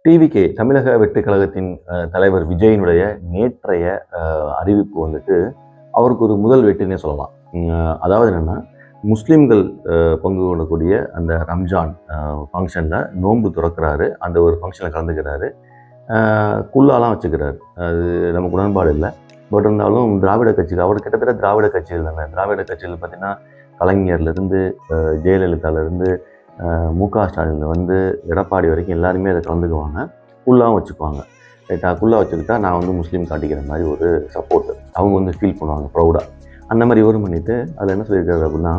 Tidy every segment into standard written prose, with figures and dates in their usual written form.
TVK தமிழக வெற்றி கழகத்தின் தலைவர் விஜயினுடைய நேற்றைய அறிவிப்பு வந்துட்டு அவருக்கு ஒரு முதல் வெற்றினே சொல்லலாம். அதாவது என்னென்னா, முஸ்லீம்கள் பங்கு கொள்ளக்கூடிய அந்த ரம்ஜான் ஃபங்க்ஷனில் நோன்பு துறக்கிறாரு. அந்த ஒரு ஃபங்க்ஷனில் கலந்துக்கிறாரு. குல்லாலாம் வச்சுக்கிறாரு. அது நமக்கு உடன்பாடு இல்லை. பட் இருந்தாலும் திராவிட கட்சிகள், அவர் கிட்டத்தட்ட திராவிட கட்சிகள் தானே. திராவிட கட்சிகள் பார்த்திங்கன்னா, கலைஞர்லேருந்து ஜெயலலிதாவிலேருந்து முக ஸ்டாலின் வந்து எடப்பாடி வரைக்கும் எல்லாருமே அதை கலந்துக்குவாங்க. குல்லாவும் வச்சுக்குவாங்க. ரைட்டா? குல்லா வச்சுக்கிட்டா நான் வந்து முஸ்லீம் காட்டிக்கிற மாதிரி ஒரு சப்போர்ட்டு அவங்க வந்து ஃபீல் பண்ணுவாங்க ப்ரௌடாக. அந்த மாதிரி இவரும் பண்ணிவிட்டு அதில் என்ன சொல்லியிருக்காரு அப்படின்னா,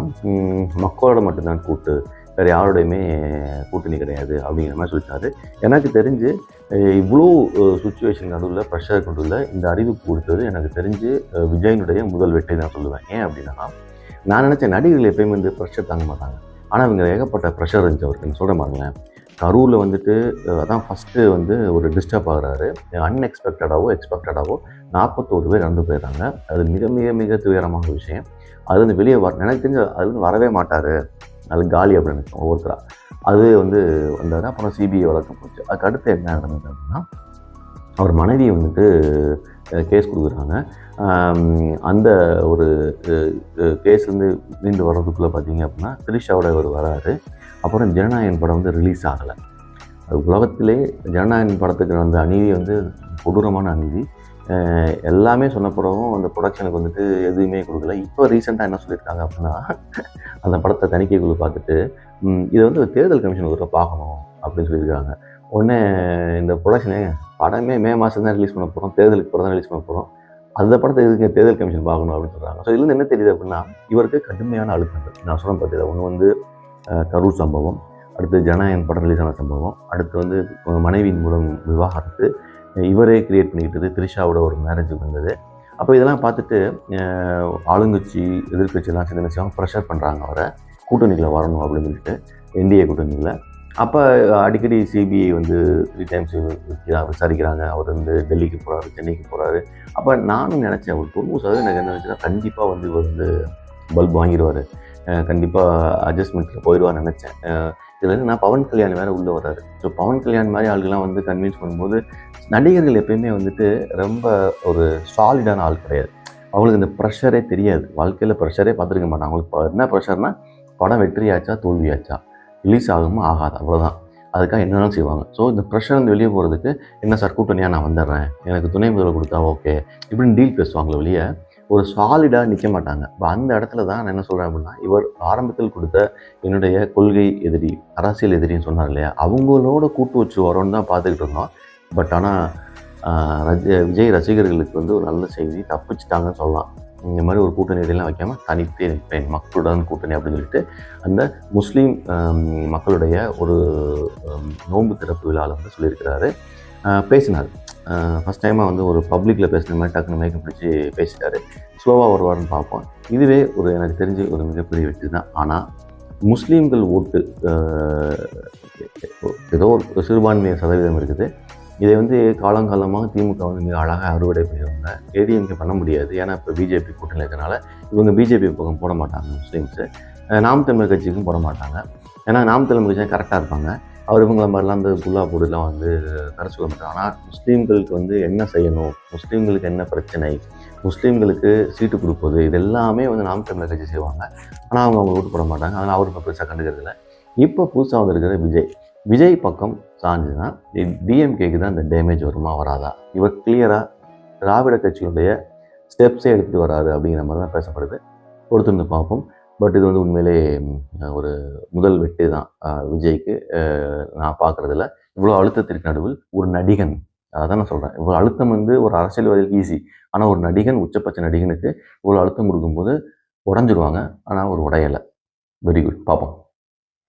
மக்களோட மட்டும்தான் கூட்டு, வேறு யாரோடையுமே கூட்டணி கிடையாது அப்படிங்கிற மாதிரி சொல்லிட்டாரு. எனக்கு தெரிஞ்சு இவ்வளோ சுச்சுவேஷன் நடுவில் ப்ரெஷர் கொண்டுள்ள இந்த அறிவிப்பு கொடுத்தது எனக்கு தெரிஞ்சு விஜயனுடைய முதல் வெற்றி தான் சொல்லுவேன். ஏன் அப்படின்னா, நான் நினச்சேன் நடிகர்கள் எப்பயுமே வந்து ப்ரெஷர் தாங்க மாட்டாங்க. ஆனால் இவங்க ஏகப்பட்ட ப்ரெஷர் இருந்துச்சு அவருக்கு. நான் சொல்கிறேன் பாருங்களேன். கரூரில் வந்துட்டு அதான் ஃபஸ்ட்டு வந்து ஒரு டிஸ்டர்ப் ஆகுறாரு. அன்எக்ஸ்பெக்டடாகவோ எக்ஸ்பெக்டடாகவோ 41 பேர் இறந்து போயிடுறாங்க. அது மிக மிக மிக துயரமான விஷயம். அதுலேருந்து வெளியே எனக்கு தெரிஞ்சு அதுலேருந்து வரவே மாட்டார், அது காலி அப்படின்னு நினச்சோம் ஒவ்வொருத்தராக. அது வந்து வந்தார். அப்புறம் சிபிஐ வழக்கம் போச்சு. அதுக்கு அடுத்து என்ன நடந்தது அப்படின்னா, அவர் மனைவியை வந்துட்டு கேஸ் கொடுக்குறாங்க. அந்த ஒரு கேஸ்லேருந்து மீண்டு வர்றதுக்குள்ளே பார்த்தீங்க அப்படின்னா த்ரிஷாவோட இவர் வராரு. அப்புறம் ஜனநாயகன் படம் வந்து ரிலீஸ் ஆகலை. அது உலகத்திலே ஜனநாயகன் படத்துக்கு அந்த அநீதி வந்து கொடூரமான அநீதி. எல்லாமே சொன்ன படமும் அந்த ப்ரொடக்ஷனுக்கு வந்துட்டு எதுவுமே கொடுக்கல. இப்போ ரீசெண்டாக என்ன சொல்லியிருக்காங்க அப்படின்னா, அந்த படத்தை தணிக்கைக்குழு பார்த்துட்டு இதை வந்து தேர்தல் கமிஷன் ஒரு பார்க்கணும் அப்படின்னு சொல்லியிருக்காங்க. உடனே இந்த ப்ரொடக்ஷனே படமே மே மாதம் தான் ரிலீஸ் பண்ண போகிறோம், தேர்தலுக்கு அப்புறம் தான் ரிலீஸ் பண்ண போகிறோம், அந்த படத்தை எதுக்கு தேர்தல் கமிஷன் பார்க்கணும் அப்படின்னு சொல்கிறாங்க. ஸோ இதுலேருந்து என்ன தெரியுது அப்படின்னா, இவருக்கு கடுமையான அழுத்தங்கள். நான் சொல்ல பார்த்தது ஒன்று வந்து கரூர் சம்பவம், அடுத்து ஜனநாயகன் படம் ரிலீஸ் ஆன சம்பவம், அடுத்து வந்து மனைவியின் மூலம் விவாகரத்து, இவரே கிரியேட் பண்ணிக்கிட்டது, த்ரிஷாவோட ஒரு மேரேஜுக்கு வந்தது. அப்போ இதெல்லாம் பார்த்துட்டு ஆளுங்கட்சி எதிர்கட்சியெல்லாம் சேர்ந்து நினச்சாங்க, ப்ரெஷர் பண்ணுறாங்க அவரை கூட்டணியில் வரணும் அப்படின்னு சொல்லிட்டு, என்டிஏ கூட்டணியில். அப்போ அடிக்கடி சிபிஐ வந்து 3 டைம்ஸ் விசாரிக்கிறாங்க. அவர் வந்து டெல்லிக்கு போகிறாரு, சென்னைக்கு போகிறாரு. அப்போ நானும் நினச்சேன், ஒரு 90% எனக்கு என்ன நினச்சேன்னா, கண்டிப்பாக வந்து இவர் வந்து பல்ப் வாங்கிடுவார், கண்டிப்பாக அட்ஜஸ்ட்மெண்ட்டில் போயிடுவான்னு நினச்சேன். இதில் வந்து நான் பவன் கல்யாண் வேறு உள்ளே வர்றாரு. ஸோ பவன் கல்யாண் மாதிரி ஆளுகள்லாம் வந்து கன்வின்ஸ் பண்ணும்போது, நடிகர்கள் எப்பயுமே வந்துட்டு ரொம்ப ஒரு சாலிடான ஆள் கிடையாது. அவங்களுக்கு இந்த ப்ரெஷரே தெரியாது. வாழ்க்கையில் ப்ரெஷரே பார்த்துருக்க மாட்டாங்க. அவங்களுக்கு என்ன ப்ரெஷர்னால், படம் வெற்றியாச்சா தோல்வியாச்சா, ரிலீஸ் ஆகுமா ஆகாது, அவ்வளோதான். அதுக்காக என்ன வேணாலும் செய்வாங்க. ஸோ இந்த ப்ரெஷர் வந்து வெளியே போகிறதுக்கு, என்ன சார் கூட்டணியாக நான் வந்துடுறேன், எனக்கு துணை முதல்வர் கொடுத்தா ஓகே இப்படின்னு டீல் பேசுவாங்களே வெளியே, ஒரு சாலிடாக நிற்க மாட்டாங்க. இப்போ அந்த இடத்துல தான் நான் என்ன சொல்கிறேன் அப்படின்னா, இவர் ஆரம்பத்தில் கொடுத்த என்னுடைய கொள்கை எதிரி, அரசியல் எதிரின்னு சொன்னார் இல்லையா, அவங்களோட கூட்டு வச்சு வரோன்னு தான் பார்த்துக்கிட்டு இருந்தோம். பட் ஆனால் விஜய் ரசிகர்களுக்கு வந்து ஒரு நல்ல செய்தி, தப்பிச்சிட்டாங்கன்னு சொல்லலாம். இந்த மாதிரி ஒரு கூட்டணி இதெல்லாம் வைக்காமல் தனித்தே நிற்பேன், மக்களுடன் கூட்டணி அப்படின்னு சொல்லிட்டு அந்த முஸ்லீம் மக்களுடைய ஒரு நோன்பு திறப்பு விழாவில் வந்து சொல்லியிருக்கிறாரு. பேசினார். ஃபஸ்ட் டைமாக வந்து ஒரு பப்ளிக்கில் பேசுகிற மாதிரி டக்குன்னு மேக்கப் பிடிச்சி பேசிட்டார். ஸ்லோவாக வருவார்னு பார்ப்போம். இதுவே ஒரு எனக்கு தெரிஞ்சு ஒரு மிகப்பெரிய வெற்றி தான். ஆனால் முஸ்லீம்கள் ஓட்டு ஏதோ ஒரு சிறுபான்மை சதவீதம் இருக்குது. இதை வந்து காலங்காலமாக திமுக வந்து மிக அழகாக அறுவடை பண்ணிடுவாங்க. ஏடிஎம்கே பண்ண முடியாது. ஏன்னா இப்போ பிஜேபி கூட்டணியில் இருக்கிறனால இவங்க பிஜேபி பக்கம் போட மாட்டாங்க முஸ்லீம்ஸு. நாம் தமிழர் கட்சிக்கும் போட மாட்டாங்க. ஏன்னா நாம் தமிழர் கட்சி கரெக்டாக இருப்பாங்க. அவர் இவங்கள மாதிரிலாம் அந்த புல்லா போடுலாம் வந்து கரை சொல்ல மாட்டாங்க. ஆனால் முஸ்லீம்களுக்கு வந்து என்ன செய்யணும், முஸ்லீம்களுக்கு என்ன பிரச்சனை, முஸ்லீம்களுக்கு சீட்டு கொடுப்பது, இது எல்லாமே வந்து நாம் தமிழர் கட்சி செய்வாங்க. ஆனால் அவங்க ஓட்டு போட மாட்டாங்க. அதனால் அவருக்கு பெருசாக கண்டுக்கிறதில்ல. இப்போ புதுசாக வந்திருக்கிற விஜய் பக்கம் சாஞ்சுன்னா டிஎம்கேக்கு தான் இந்த டேமேஜ் வருமா வராதா? இவர் கிளியராக திராவிட கட்சியுடைய ஸ்டெப்ஸே எடுத்துகிட்டு வராரு அப்படிங்கிற மாதிரி தான் பேசப்படுது. பொறுத்திருந்து பார்ப்போம். பட் இது வந்து உண்மையிலே ஒரு முதல் வெற்றி தான் விஜய்க்கு. நான் பார்க்குறதில்ல. இவ்வளோ அழுத்தத்திற்கு நடுவில் ஒரு நடிகன், அதான் நான் சொல்கிறேன், இவ்வளோ அழுத்தம் வந்து ஒரு அரசியல்வாதிக்கு ஈஸி. ஆனால் ஒரு நடிகன், உச்சபட்ச நடிகனுக்கு இவ்வளோ அழுத்தம் கொடுக்கும்போது உடஞ்சிருவாங்க. ஆனால் ஒரு உடையலை. Very good. பார்ப்போம்.